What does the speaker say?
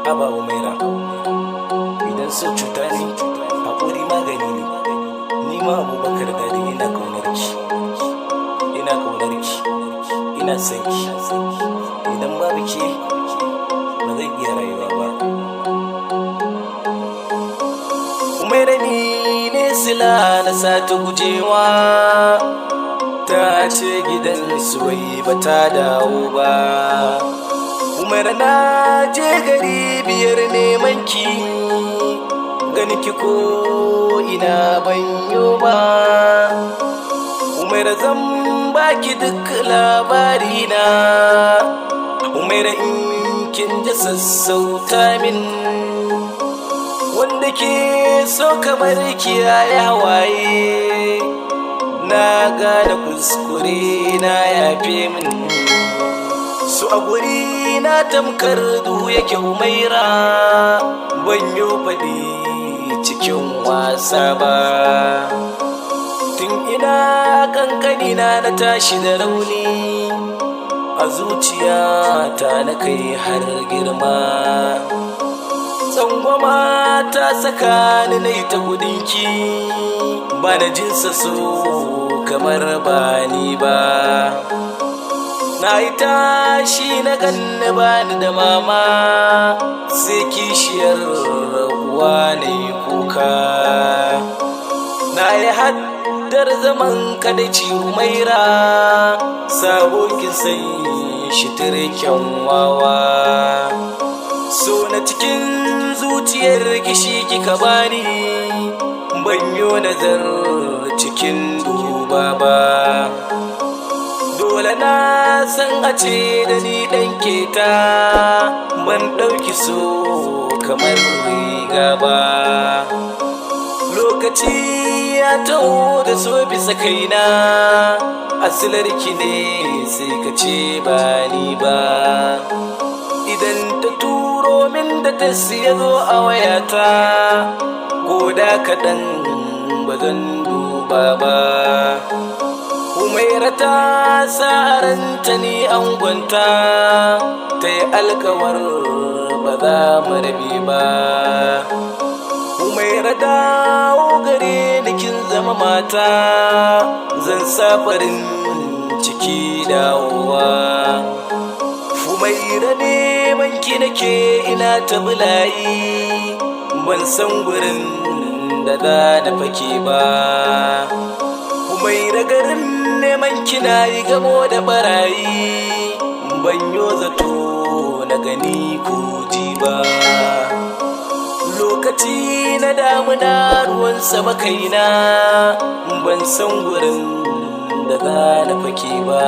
Haba Umaira, idan so cuta ne, haƙuri magani ne. Ni ma Abubakar Dadi ina ƙaunarki, ina son ki. Idan babu ke, ba zan iya rayuwa ba. Umaira ni ne sila na sata gujewa, ta ce gidan suwai ba ta dawo ba. Umaira na je gari biyar neman ki, gani ki ko ina banyo ba. Umaira zan baki duk labari na, Umaira in kin ji sassauta min, wanda ke so kamar kiyaye hawaye, na gane kuskure na yafe min. Su a guri na tamkar du yake Umaira, ban yi faɗi cikin wasa ba. Tun ina kankani na tashi da rauni, a zuciyata na kai har girma. Tsangwama ta saka ni na ta gudunki, ba na jinsa so kamar ba ni ba. Na yi tashi na ganni bani da mama, sai kishiyar rabuwa na yi kuka. Na yi haddar zaman kadaici Umaira, sabo kin san shi turken wawa. So na cikin zuciyar kishi kika bani, banyo nazar cikin duba ba. Dole na san a ce da ni ɗan keta, ban ɗauki so kamar riga ba. Lokaci ya taho da so bisa kaina, asilarki ne sai ka ce ba ni ba. Idan ta turo min da ta siya zo a wayata, ko da kaɗan ba zan duba ba. Umaira ta sa ranta ni angonta, ta yi alkawar ba za mu rabe ba. Umaira dawo gare ni kin zama mata, zan sa farin ciki dawowa. Umaira neman ki nake ina ta bulayi, ban san gurin da za na fake ba. Umaira garin neman kina yi gamo da barayi, ban yo zato na gani ko ji ba. Lokaci na damuna ruwan sama kaina, ban san gurin da za na fake ba.